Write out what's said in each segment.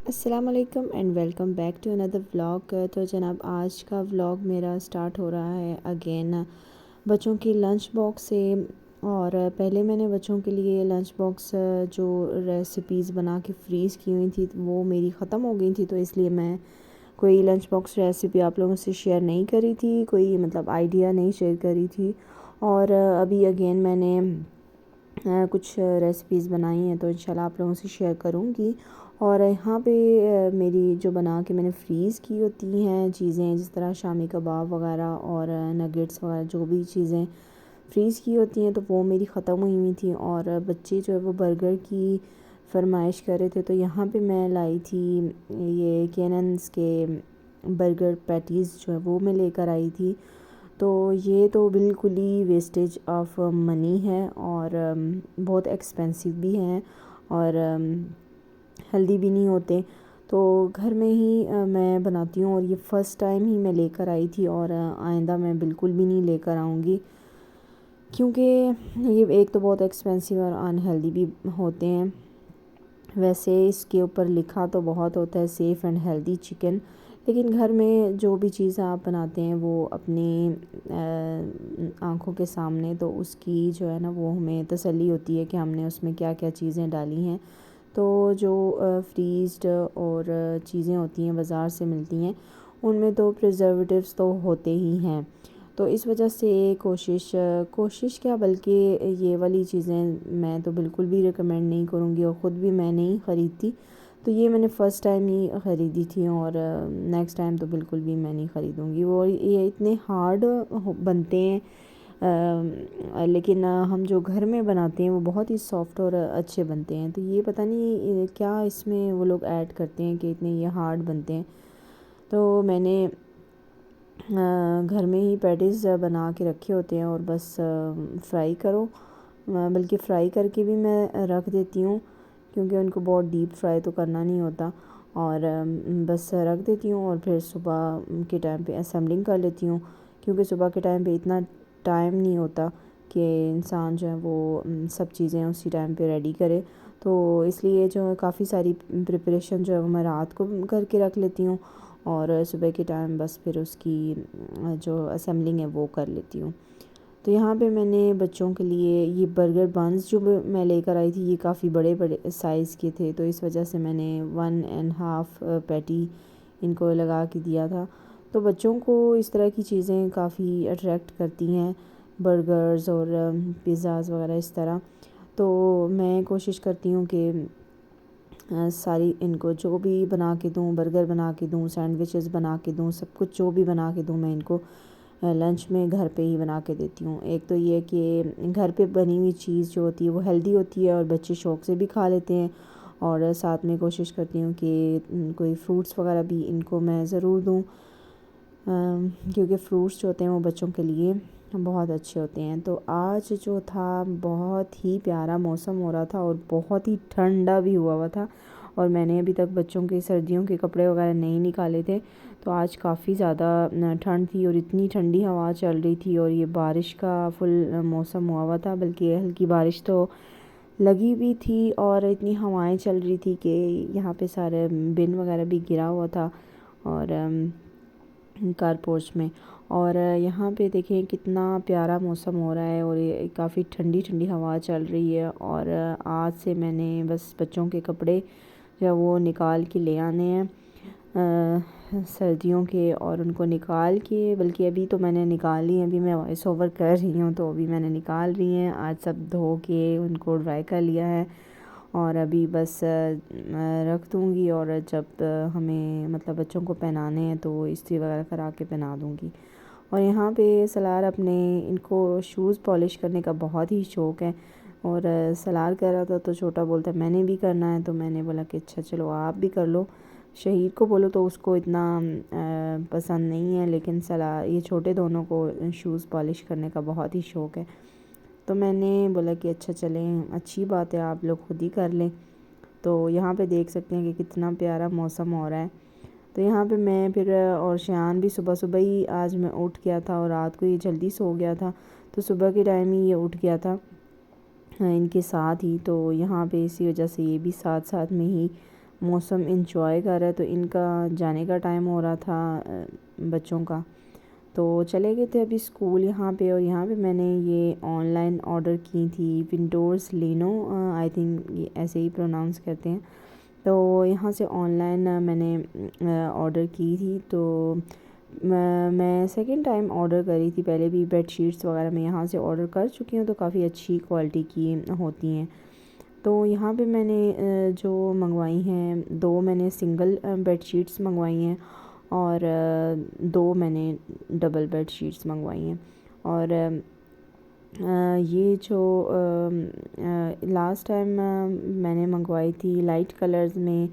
السلام علیکم and welcome back to اندر ولاگ۔ تو جناب آج کا ولاگ میرا سٹارٹ ہو رہا ہے اگین بچوں کی لنچ باکس سے۔ اور پہلے میں نے بچوں کے لیے لنچ باکس جو ریسیپیز بنا کے فریز کی ہوئی تھی وہ میری ختم ہو گئی تھی، تو اس لیے میں کوئی لنچ باکس ریسیپی آپ لوگوں سے شیئر نہیں کری تھی، کوئی آئیڈیا نہیں شیئر کری تھی۔ اور ابھی اگین میں نے کچھ ریسیپیز بنائی ہیں تو انشاءاللہ آپ لوگوں سے شیئر کروں گی۔ اور یہاں پہ میری جو بنا کے میں نے فریز کی ہوتی ہیں چیزیں، جس طرح شامی کباب وغیرہ اور نگیٹس وغیرہ، جو بھی چیزیں فریز کی ہوتی ہیں تو وہ میری ختم ہوئی تھیں، اور بچے جو ہے وہ برگر کی فرمائش کر رہے تھے، تو یہاں پہ میں لائی تھی یہ کیننز کے برگر پیٹیز جو ہے وہ میں لے کر آئی تھی۔ تو یہ تو بالکل ہی ویسٹیج آف منی ہے، اور بہت ایکسپینسو بھی ہیں، اور ہیلدی بھی نہیں ہوتے۔ تو گھر میں ہی میں بناتی ہوں، اور یہ فرسٹ ٹائم ہی میں لے کر آئی تھی، اور آئندہ میں بالکل بھی نہیں لے کر آؤں گی، کیونکہ یہ ایک تو بہت ایکسپینسو اور انہیلدی بھی ہوتے ہیں۔ ویسے اس کے اوپر لکھا تو بہت ہوتا ہے سیف اینڈ ہیلدی چکن، لیکن گھر میں جو بھی چیز آپ بناتے ہیں وہ اپنی آنکھوں کے سامنے، تو اس کی جو ہے نا وہ ہمیں تسلی ہوتی ہے کہ ہم نے اس میں کیا کیا چیزیں ڈالی ہیں۔ تو جو فریزڈ اور چیزیں ہوتی ہیں بازار سے ملتی ہیں ان میں تو پریزرویٹیوز تو ہوتے ہی ہیں، تو اس وجہ سے کوشش کیا بلکہ یہ والی چیزیں میں تو بالکل بھی ریکمینڈ نہیں کروں گی، اور خود بھی میں نہیں خریدتی۔ تو یہ میں نے فرسٹ ٹائم ہی خریدی تھی، اور نیکسٹ ٹائم تو بالکل بھی میں نہیں خریدوں گی۔ وہ یہ اتنے ہارڈ بنتے ہیں، لیکن ہم جو گھر میں بناتے ہیں وہ بہت ہی سافٹ اور اچھے بنتے ہیں۔ تو یہ پتہ نہیں کیا اس میں وہ لوگ ایڈ کرتے ہیں کہ اتنے یہ ہارڈ بنتے ہیں۔ تو میں نے گھر میں ہی پیٹیز بنا کے رکھے ہوتے ہیں، اور بس فرائی کرو، بلکہ فرائی کر کے بھی میں رکھ دیتی ہوں، کیونکہ ان کو بہت ڈیپ فرائی تو کرنا نہیں ہوتا، اور بس رکھ دیتی ہوں، اور پھر صبح کے ٹائم پہ اسمبلنگ کر لیتی ہوں، کیونکہ صبح کے ٹائم پہ اتنا ٹائم نہیں ہوتا کہ انسان جو ہے وہ سب چیزیں اسی ٹائم پہ ریڈی کرے۔ تو اس لیے جو ہے کافی ساری پریپریشن جو ہے وہ میں رات کو کر کے رکھ لیتی ہوں، اور صبح کے ٹائم بس پھر اس کی جو اسمبلنگ ہے وہ کر لیتی ہوں۔ تو یہاں پہ میں نے بچوں کے لیے یہ برگر بنز جو میں لے کر آئی تھی یہ کافی بڑے بڑے سائز کے تھے، تو اس وجہ سے میں نے 1.5 پیٹی ان کو لگا کے دیا تھا۔ تو بچوں کو اس طرح کی چیزیں کافی اٹریکٹ کرتی ہیں، برگرز اور پیزاز وغیرہ اس طرح۔ تو میں کوشش کرتی ہوں کہ ساری ان کو جو بھی بنا کے دوں، برگر بنا کے دوں، سینڈوچز بنا کے دوں، سب کچھ جو بھی بنا کے دوں میں ان کو لنچ میں گھر پہ ہی بنا کے دیتی ہوں۔ ایک تو یہ کہ گھر پہ بنی ہوئی چیز جو ہوتی ہے وہ ہیلدی ہوتی ہے، اور بچے شوق سے بھی کھا لیتے ہیں، اور ساتھ میں کوشش کرتی ہوں کہ کوئی فروٹس وغیرہ بھی ان کو میں ضرور دوں، کیونکہ فروٹس جو ہوتے ہیں وہ بچوں کے لیے بہت اچھے ہوتے ہیں۔ تو آج جو تھا بہت ہی پیارا موسم ہو رہا تھا، اور بہت ہی ٹھنڈا بھی ہوا تھا، اور میں نے ابھی تک بچوں کے سردیوں کے کپڑے وغیرہ نہیں نکالے تھے، تو آج کافی زیادہ ٹھنڈ تھی، اور اتنی ٹھنڈی ہوا چل رہی تھی، اور یہ بارش کا فل موسم ہوا تھا، بلکہ ہلکی بارش تو لگی بھی تھی، اور اتنی ہوائیں چل رہی تھی کہ یہاں پہ سارے بن وغیرہ بھی گرا ہوا تھا، اور کار پورچ میں۔ اور یہاں پہ دیکھیں کتنا پیارا موسم ہو رہا ہے، اور یہ کافی ٹھنڈی ٹھنڈی ہوا چل رہی ہے، اور آج سے میں نے بس بچوں کے کپڑے جو وہ نکال کے لے آنے ہیں سردیوں کے، اور ان کو نکال کے، بلکہ ابھی تو میں نے نکال لی ہیں، ابھی میں وائس اوور کر رہی ہوں تو ابھی میں نے نکال رہی ہیں، آج سب دھو کے ان کو ڈرائی کر لیا ہے، اور ابھی بس رکھ دوں گی، اور جب ہمیں بچوں کو پہنانے ہیں تو استری وغیرہ کرا کے پہنا دوں گی۔ اور یہاں پہ سلار اپنے ان کو شوز پالش کرنے کا بہت ہی شوق ہے، اور سلار کر رہا تھا تو چھوٹا بولتا ہے میں نے بھی کرنا ہے، تو میں نے بولا کہ اچھا چلو آپ بھی کر لو۔ شہید کو بولو تو اس کو اتنا پسند نہیں ہے، لیکن یہ چھوٹے دونوں کو شوز پالش کرنے کا بہت ہی شوق ہے، تو میں نے بولا کہ اچھا چلیں اچھی بات ہے آپ لوگ خود ہی کر لیں۔ تو یہاں پہ دیکھ سکتے ہیں کہ کتنا پیارا موسم ہو رہا ہے۔ تو یہاں پہ میں پھر اور شیان بھی صبح صبح ہی آج میں اٹھ گیا تھا، اور رات کو یہ جلدی سو گیا تھا، تو صبح کے ٹائم ہی یہ اٹھ گیا تھا ان کے ساتھ ہی، تو یہاں پہ اسی وجہ سے یہ بھی ساتھ ساتھ میں ہی موسم انجوائے کر رہا ہے، تو ان کا جانے کا ٹائم ہو رہا تھا بچوں کا، تو چلے گئے تھے ابھی اسکول یہاں پہ. اور یہاں پہ میں نے یہ آن لائن آرڈر کی تھی ونڈوز لینو، آئی تھنک یہ ایسے ہی پروناؤنس کرتے ہیں. تو یہاں سے آن لائن میں نے آرڈر کی تھی. تو میں سیکنڈ ٹائم آرڈر کری تھی، پہلے بھی بیڈ شیٹس وغیرہ میں یہاں سے آرڈر کر چکی ہوں، تو کافی اچھی کوالٹی کی ہوتی ہیں. تو یہاں پہ میں نے جو منگوائی ہیں، 2 میں نے سنگل بیڈ شیٹس منگوائی ہیں اور 2 میں نے ڈبل بیڈ شیٹس منگوائی ہیں. اور یہ جو لاسٹ ٹائم میں نے منگوائی تھی لائٹ کلرز میں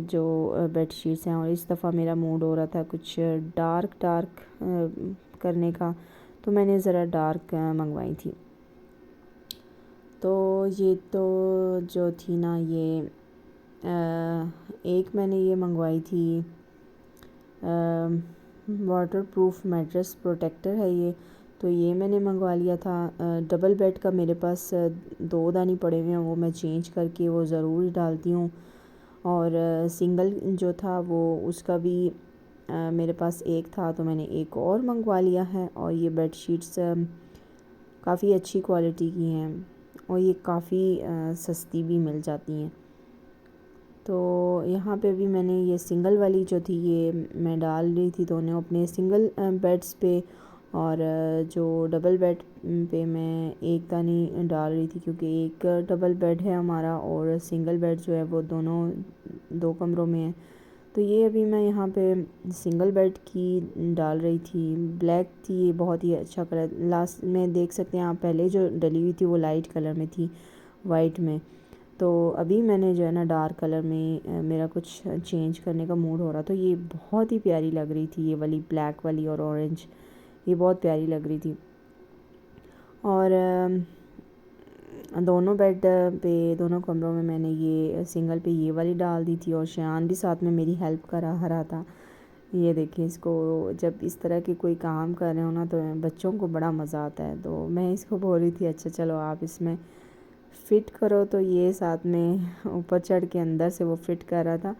جو بیڈ شیٹس ہیں، اور اس دفعہ میرا موڈ ہو رہا تھا کچھ ڈارک کرنے کا، تو میں نے ذرا ڈارک منگوائی تھی. تو یہ تو جو تھی نا، یہ ایک میں نے یہ منگوائی تھی واٹر پروف میٹرس پروٹیکٹر ہے یہ، تو یہ میں نے منگوا لیا تھا. ڈبل بیڈ کا میرے پاس 2 دانی پڑے ہوئے ہیں، وہ میں چینج کر کے وہ ضرور ڈالتی ہوں. اور سنگل جو تھا وہ اس کا بھی میرے پاس ایک تھا، تو میں نے ایک اور منگوا لیا ہے. اور یہ بیڈ شیٹس کافی اچھی کوالٹی کی ہیں اور یہ کافی سستی بھی مل جاتی ہیں. تو یہاں پہ بھی میں نے یہ سنگل والی جو تھی یہ میں ڈال رہی تھی دونوں اپنے سنگل بیڈس پہ، اور جو ڈبل بیڈ پہ میں ایک دانی ڈال رہی تھی، کیونکہ ایک ڈبل بیڈ ہے ہمارا اور سنگل بیڈ جو ہے وہ دونوں 2 کمروں میں ہیں. تو یہ ابھی میں یہاں پہ سنگل بیڈ کی ڈال رہی تھی. بلیک تھی، یہ بہت ہی اچھا کلر، لاسٹ میں دیکھ سکتے ہیں آپ، پہلے جو ڈلی ہوئی تھی وہ لائٹ کلر میں تھی، وائٹ میں. تو ابھی میں نے جو ہے نا ڈارک کلر میں میرا کچھ چینج کرنے کا موڈ ہو رہا، تو یہ بہت ہی پیاری لگ رہی تھی، یہ والی بلیک والی اور اورنج، یہ بہت پیاری لگ رہی تھی. اور دونوں بیڈ پہ دونوں کمروں میں میں نے یہ سنگل پہ یہ والی ڈال دی تھی، اور شیان بھی ساتھ میں میری ہیلپ کرا رہا تھا. یہ دیکھیں، اس کو جب اس طرح کے کوئی کام کر رہے ہو نا، تو بچوں کو بڑا مزہ آتا ہے. تو میں اس کو بول رہی تھی اچھا چلو آپ اس میں فٹ کرو، تو یہ ساتھ میں اوپر چڑھ کے اندر سے وہ فٹ کر رہا تھا.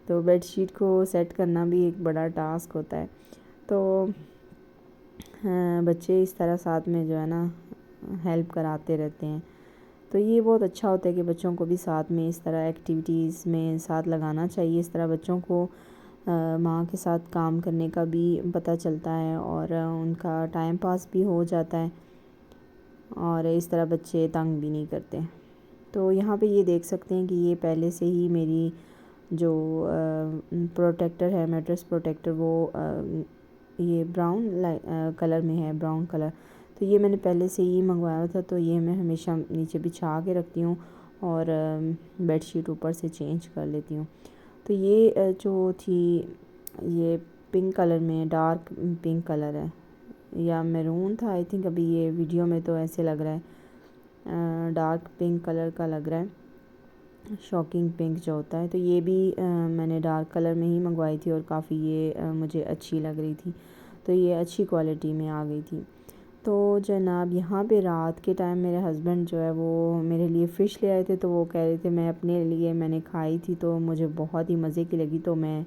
تو بیڈ شیٹ کو سیٹ کرنا بھی ایک بڑا ٹاسک ہوتا ہے. تو بچے اس طرح ساتھ میں جو ہے نا ہیلپ کراتے رہتے ہیں. تو یہ بہت اچھا ہوتا ہے کہ بچوں کو بھی ساتھ میں اس طرح ایکٹیویٹیز میں ساتھ لگانا چاہیے. اس طرح بچوں کو ماں کے ساتھ کام کرنے کا بھی پتہ چلتا ہے اور ان کا ٹائم پاس بھی ہو جاتا ہے، اور اس طرح بچے تنگ بھی نہیں کرتے. تو یہاں پہ یہ دیکھ سکتے ہیں کہ یہ پہلے سے ہی میری جو پروٹیکٹر ہے، میٹرس پروٹیکٹر، وہ یہ براؤن کلر میں ہے، براؤن کلر. تو یہ میں نے پہلے سے ہی منگوایا تھا، تو یہ میں ہمیشہ نیچے بچھا کے رکھتی ہوں اور بیڈ شیٹ اوپر سے چینج کر لیتی ہوں. تو یہ جو تھی یہ پنک کلر میں، ڈارک پنک کلر ہے یا میرون تھا آئی تھنک، ابھی یہ ویڈیو میں تو ایسے لگ رہا ہے ڈارک پنک کلر کا لگ رہا ہے، شاکنگ پنک جو ہوتا ہے. تو یہ بھی میں نے ڈارک کلر میں ہی منگوائی تھی اور کافی یہ مجھے اچھی لگ رہی تھی. تو یہ اچھی کوالٹی میں آ گئی تھی. تو جناب یہاں پہ رات کے ٹائم میرے ہسبینڈ جو ہے وہ میرے لیے فش لے آئے تھے، تو وہ کہہ رہے تھے، میں اپنے لیے میں نے کھائی تھی تو مجھے بہت ہی مزے کی لگی، تو میں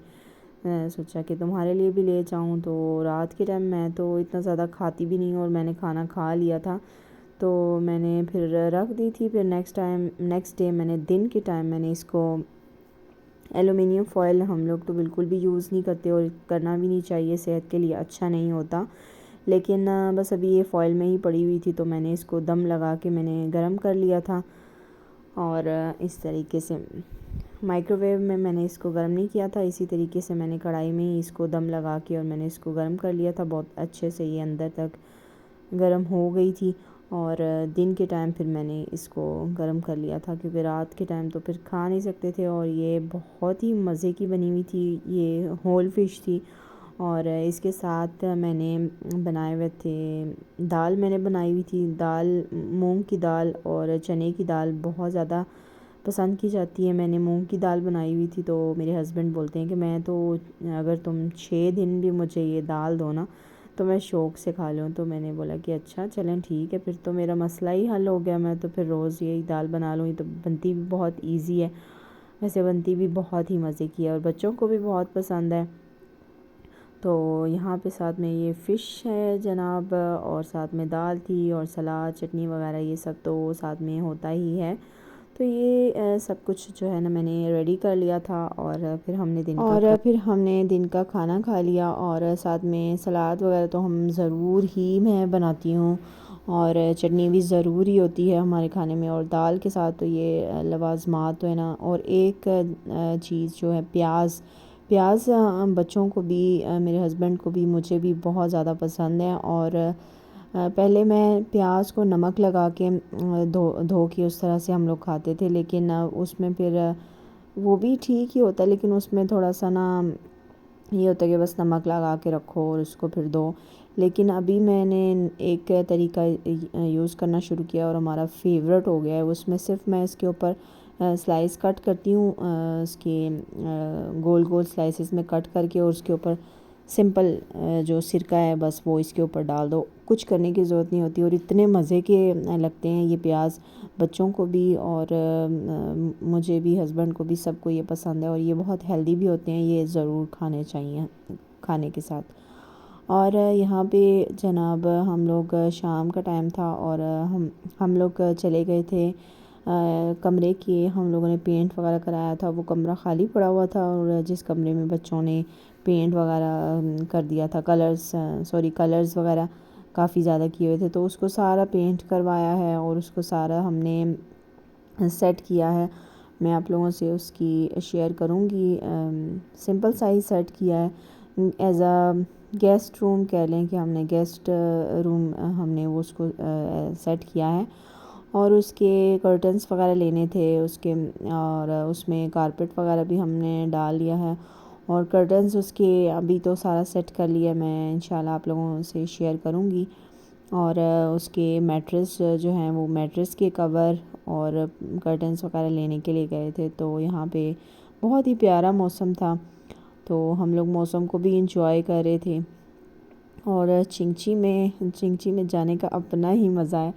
سوچا کہ تمہارے لیے بھی لے جاؤں. تو رات کے ٹائم میں تو اتنا زیادہ کھاتی بھی نہیں، اور میں نے کھانا کھا لیا تھا، تو میں نے پھر رکھ دی تھی. پھر نیکسٹ ڈے میں نے دن کے ٹائم میں نے اس کو ایلومینیم فوائل، ہم لوگ تو بالکل بھی یوز نہیں کرتے اور کرنا بھی نہیں چاہیے، صحت کے لیے اچھا نہیں ہوتا، لیکن بس ابھی یہ فوائل میں ہی پڑی ہوئی تھی، تو میں نے اس کو دم لگا کے میں نے گرم کر لیا تھا. اور اس طریقے سے مائکرو ویو میں نے اس کو گرم نہیں کیا تھا، اسی طریقے سے میں نے کڑھائی میں ہی اس کو دم لگا کے اور میں نے اس کو گرم کر لیا تھا. بہت اچھے سے یہ اندر تک گرم ہو گئی تھی، اور دن کے ٹائم پھر میں نے اس کو گرم کر لیا تھا، کیونکہ رات کے ٹائم تو پھر کھا نہیں سکتے تھے. اور یہ بہت ہی مزے کی بنی ہوئی تھی، یہ ہول فش تھی. اور اس کے ساتھ میں نے بنائے ہوئے تھے، دال میں نے بنائی ہوئی تھی، دال مونگ کی دال اور چنے کی دال بہت زیادہ پسند کی جاتی ہے. میں نے مونگ کی دال بنائی ہوئی تھی، تو میرے ہسبینڈ بولتے ہیں کہ میں تو اگر تم 6 دن بھی مجھے یہ دال دو نا تو میں شوق سے کھا لوں. تو میں نے بولا کہ اچھا چلیں ٹھیک ہے، پھر تو میرا مسئلہ ہی حل ہو گیا، میں تو پھر روز یہی دال بنا لوں. یہ تو بنتی بھی بہت ایزی ہے، ویسے بنتی بھی بہت ہی مزے کی ہے اور بچوں کو بھی بہت پسند ہے۔ تو یہاں پہ ساتھ میں یہ فش ہے جناب، اور ساتھ میں دال تھی اور سلاد چٹنی وغیرہ یہ سب تو ساتھ میں ہوتا ہی ہے۔ تو یہ سب کچھ جو ہے نا میں نے ریڈی کر لیا تھا، اور پھر ہم نے دن کا کھانا کھا لیا، اور ساتھ میں سلاد وغیرہ تو ہم ضرور ہی میں بناتی ہوں، اور چٹنی بھی ضروری ہوتی ہے ہمارے کھانے میں، اور دال کے ساتھ تو یہ لوازمات تو ہے نا۔ اور ایک چیز جو ہے پیاز بچوں کو بھی، میرے ہسبینڈ کو بھی، مجھے بھی بہت زیادہ پسند ہے۔ اور پہلے میں پیاز کو نمک لگا کے دھو کے اس طرح سے ہم لوگ کھاتے تھے، لیکن اس میں پھر وہ بھی ٹھیک ہی ہوتا ہے، لیکن اس میں تھوڑا سا نا یہ ہوتا ہے کہ بس نمک لگا کے رکھو اور اس کو پھر دو۔ لیکن ابھی میں نے ایک طریقہ یوز کرنا شروع کیا اور ہمارا فیورٹ ہو گیا ہے، اس میں صرف میں اس کے اوپر سلائس کٹ کرتی ہوں، اس کے گول گول سلائسز میں کٹ کر کے، اور اس کے اوپر سمپل جو سرکہ ہے بس وہ اس کے اوپر ڈال دو، کچھ کرنے کی ضرورت نہیں ہوتی، اور اتنے مزے کے لگتے ہیں یہ پیاز، بچوں کو بھی اور مجھے بھی، ہسبینڈ کو بھی، سب کو یہ پسند ہے، اور یہ بہت ہیلدی بھی ہوتے ہیں، یہ ضرور کھانے چاہیے کھانے کے ساتھ۔ اور یہاں پہ جناب ہم لوگ شام کا ٹائم تھا، اور ہم لوگ چلے گئے تھے کمرے کی، ہم لوگوں نے پینٹ وغیرہ کرایا تھا، وہ کمرہ خالی پڑا ہوا تھا، اور جس کمرے میں بچوں نے پینٹ وغیرہ کر دیا تھا، کلرز وغیرہ کافی زیادہ کیے ہوئے تھے، تو اس کو سارا پینٹ کروایا ہے، اور اس کو سارا ہم نے سیٹ کیا ہے۔ میں آپ لوگوں سے اس کی شیئر کروں گی، سمپل سا ہی سیٹ کیا ہے، ایز گیسٹ روم کہہ لیں کہ ہم نے گیسٹ روم ہم نے وہ اس کو سیٹ کیا ہے، اور اس کے کرٹنس وغیرہ لینے تھے اس کے، اور اس میں کارپیٹ وغیرہ بھی ہم نے ڈال لیا ہے، اور کرٹنس اس کے ابھی تو سارا سیٹ کر لیا، میں انشاءاللہ آپ لوگوں سے شیئر کروں گی۔ اور اس کے میٹرس جو ہیں وہ میٹرس کے کور اور کرٹنس وغیرہ لینے کے لیے گئے تھے، تو یہاں پہ بہت ہی پیارا موسم تھا، تو ہم لوگ موسم کو بھی انجوائے کر رہے تھے۔ اور چنگچی میں جانے کا اپنا ہی مزہ ہے،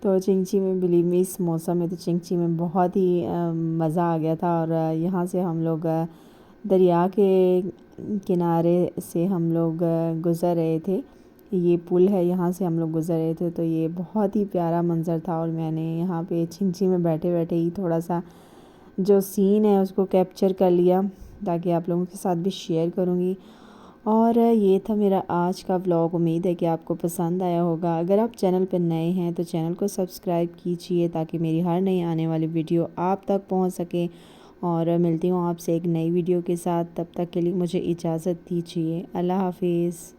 تو چنگچی میں بلیو می اس موسم میں تو چنگچی میں بہت ہی مزہ آ گیا تھا، اور یہاں سے ہم لوگ دریا کے کنارے سے ہم لوگ گزر رہے تھے، یہ پل ہے یہاں سے ہم لوگ گزر رہے تھے، تو یہ بہت ہی پیارا منظر تھا، اور میں نے یہاں پہ چنگچی میں بیٹھے بیٹھے ہی تھوڑا سا جو سین ہے اس کو کیپچر کر لیا، تاکہ آپ لوگوں کے ساتھ بھی شیئر کروں گی۔ اور یہ تھا میرا آج کا ولاگ، امید ہے کہ آپ کو پسند آیا ہوگا۔ اگر آپ چینل پہ نئے ہیں تو چینل کو سبسکرائب کیجئے، تاکہ میری ہر نئی آنے والی ویڈیو آپ تک پہنچ سکے، اور ملتی ہوں آپ سے ایک نئی ویڈیو کے ساتھ، تب تک کے لیے مجھے اجازت دیجیے، اللہ حافظ۔